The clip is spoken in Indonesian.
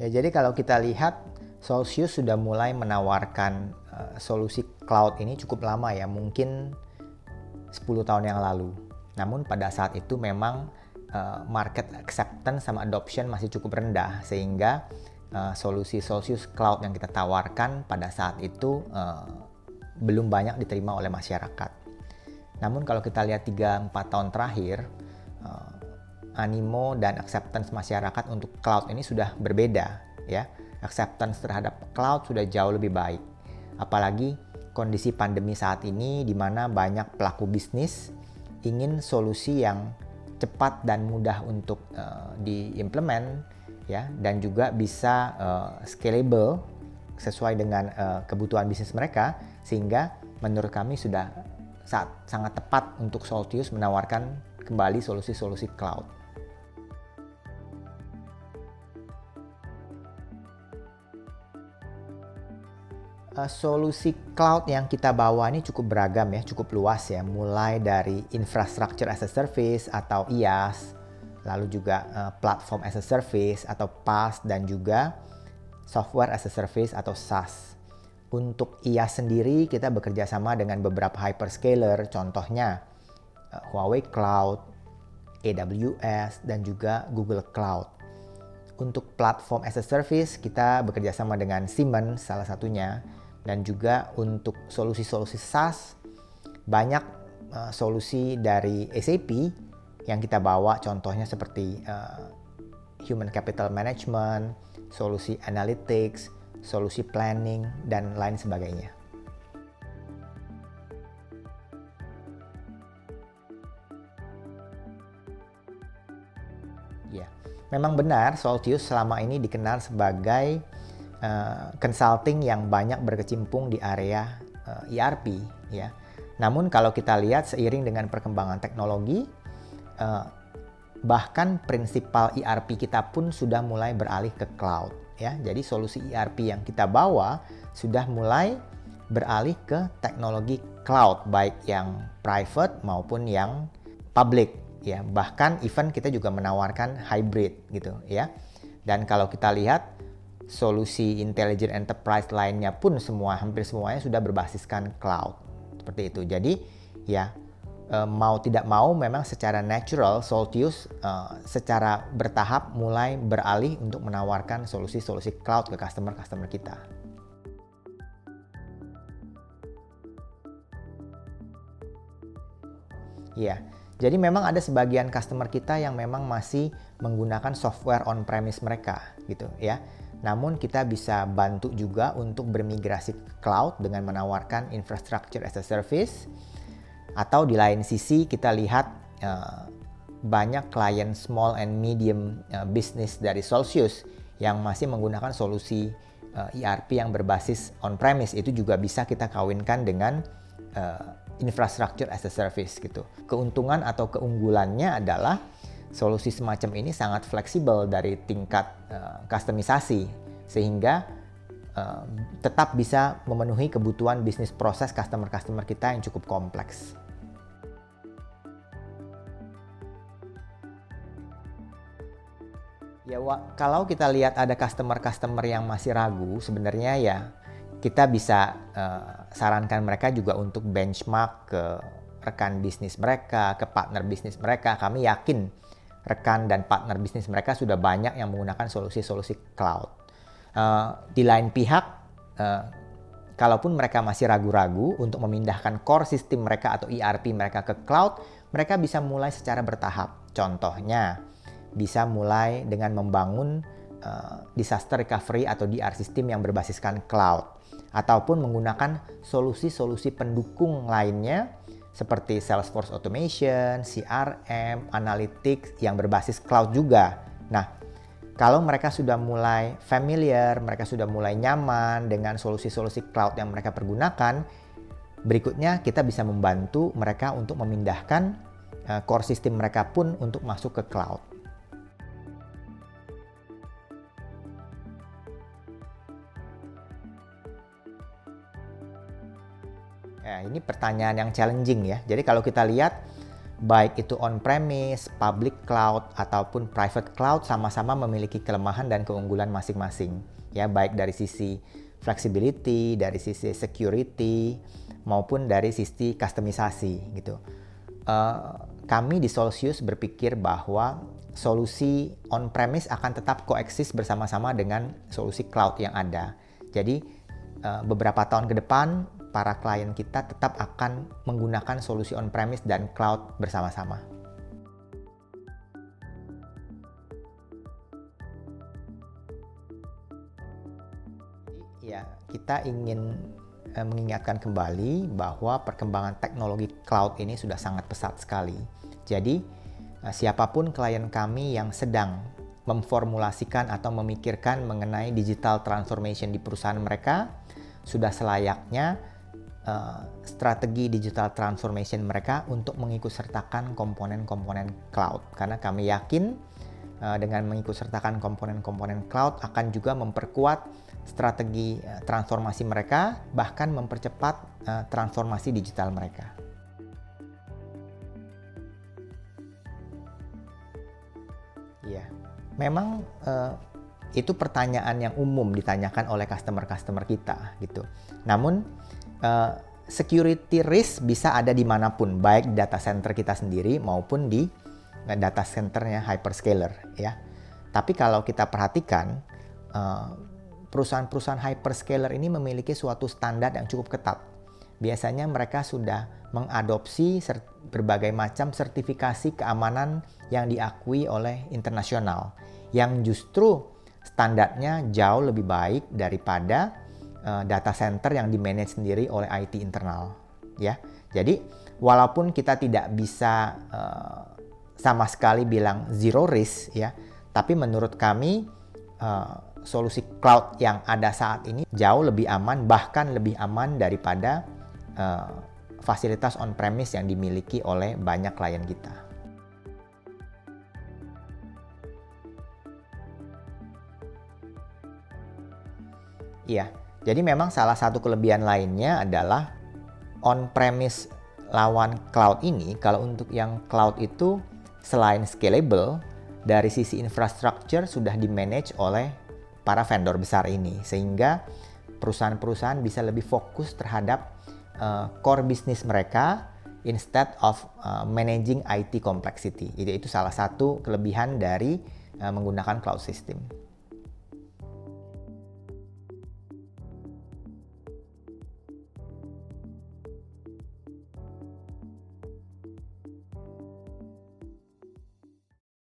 Ya, jadi kalau kita lihat Solcius sudah mulai menawarkan solusi cloud ini cukup lama ya, mungkin 10 tahun yang lalu. Namun pada saat itu memang market acceptance sama adoption masih cukup rendah, sehingga solusi Solcius Cloud yang kita tawarkan pada saat itu belum banyak diterima oleh masyarakat. Namun kalau kita lihat 3-4 tahun terakhir, animo dan acceptance masyarakat untuk cloud ini sudah berbeda ya. Acceptance terhadap cloud sudah jauh lebih baik. Apalagi kondisi pandemi saat ini di mana banyak pelaku bisnis ingin solusi yang cepat dan mudah untuk diimplement ya, dan juga bisa scalable sesuai dengan kebutuhan bisnis mereka, sehingga menurut kami sudah sangat tepat untuk Solcius menawarkan kembali solusi-solusi cloud. Solusi cloud yang kita bawa ini cukup beragam ya, cukup luas ya, mulai dari infrastructure as a service atau IaaS, lalu juga platform as a service atau PaaS, dan juga software as a service atau SaaS. Untuk IaaS sendiri kita bekerja sama dengan beberapa hyperscaler, contohnya Huawei Cloud, AWS, dan juga Google Cloud. Untuk platform as a service kita bekerja sama dengan Siemens salah satunya, dan juga untuk solusi-solusi SaaS banyak solusi dari SAP yang kita bawa, contohnya seperti Human Capital Management, solusi Analytics, solusi Planning, dan lain sebagainya. Ya, memang benar Solcius selama ini dikenal sebagai consulting yang banyak berkecimpung di area ERP ya. Namun kalau kita lihat seiring dengan perkembangan teknologi, bahkan prinsipal ERP kita pun sudah mulai beralih ke cloud ya. Jadi solusi ERP yang kita bawa sudah mulai beralih ke teknologi cloud, baik yang private maupun yang public ya. Bahkan even kita juga menawarkan hybrid gitu ya. Dan kalau kita lihat solusi intelligent enterprise lainnya pun hampir semuanya sudah berbasiskan cloud seperti itu. Jadi ya mau tidak mau memang secara natural Solcius secara bertahap mulai beralih untuk menawarkan solusi-solusi cloud ke customer kita. Ya, jadi memang ada sebagian customer kita yang memang masih menggunakan software on-premise mereka gitu ya. Namun kita bisa bantu juga untuk bermigrasi ke cloud dengan menawarkan infrastructure as a service. Atau di lain sisi kita lihat banyak klien small and medium business dari Solcius yang masih menggunakan solusi ERP yang berbasis on-premise. Itu juga bisa kita kawinkan dengan infrastructure as a service gitu. Keuntungan atau keunggulannya adalah solusi semacam ini sangat fleksibel dari tingkat kustomisasi, sehingga tetap bisa memenuhi kebutuhan bisnis proses customer kita yang cukup kompleks. Ya, kalau kita lihat ada customer yang masih ragu, sebenarnya ya kita bisa sarankan mereka juga untuk benchmark ke rekan bisnis mereka, ke partner bisnis mereka. Kami yakin rekan dan partner bisnis mereka sudah banyak yang menggunakan solusi-solusi cloud. Di lain pihak, kalaupun mereka masih ragu-ragu untuk memindahkan core system mereka atau ERP mereka ke cloud, mereka bisa mulai secara bertahap. Contohnya, bisa mulai dengan membangun disaster recovery atau DR system yang berbasiskan cloud, ataupun menggunakan solusi-solusi pendukung lainnya seperti Salesforce Automation, CRM, Analytics yang berbasis cloud juga. Nah, kalau mereka sudah mulai familiar, mereka sudah mulai nyaman dengan solusi-solusi cloud yang mereka pergunakan, berikutnya kita bisa membantu mereka untuk memindahkan core system mereka pun untuk masuk ke cloud. Ya, ini pertanyaan yang challenging ya. Jadi kalau kita lihat baik itu on-premise, public cloud, ataupun private cloud sama-sama memiliki kelemahan dan keunggulan masing-masing. Ya, baik dari sisi flexibility, dari sisi security, maupun dari sisi customisasi gitu. Kami di Solsius berpikir bahwa solusi on-premise akan tetap koeksis bersama-sama dengan solusi cloud yang ada. Jadi beberapa tahun ke depan para klien kita tetap akan menggunakan solusi on-premise dan cloud bersama-sama. Ya, kita ingin mengingatkan kembali bahwa perkembangan teknologi cloud ini sudah sangat pesat sekali. Jadi, siapapun klien kami yang sedang memformulasikan atau memikirkan mengenai digital transformation di perusahaan mereka, sudah selayaknya strategi digital transformation mereka untuk mengikutsertakan komponen-komponen cloud. Karena kami yakin dengan mengikutsertakan komponen-komponen cloud akan juga memperkuat strategi transformasi mereka, bahkan mempercepat transformasi digital mereka. Ya, memang itu pertanyaan yang umum ditanyakan oleh customer-customer kita gitu. Namun security risk bisa ada dimanapun, baik di data center kita sendiri maupun di data centernya hyperscaler ya. Tapi kalau kita perhatikan perusahaan-perusahaan hyperscaler ini memiliki suatu standar yang cukup ketat. Biasanya mereka sudah mengadopsi berbagai macam sertifikasi keamanan yang diakui oleh internasional, yang justru standarnya jauh lebih baik daripada data center yang di-manage sendiri oleh IT internal, ya. Jadi, walaupun kita tidak bisa sama sekali bilang zero risk, ya, tapi menurut kami solusi cloud yang ada saat ini jauh lebih aman, bahkan lebih aman daripada fasilitas on-premise yang dimiliki oleh banyak klien kita. Iya. Jadi memang salah satu kelebihan lainnya adalah on-premise lawan cloud ini, kalau untuk yang cloud itu selain scalable, dari sisi infrastructure sudah di-manage oleh para vendor besar ini, sehingga perusahaan-perusahaan bisa lebih fokus terhadap core bisnis mereka instead of managing IT complexity. Itu salah satu kelebihan dari menggunakan cloud system.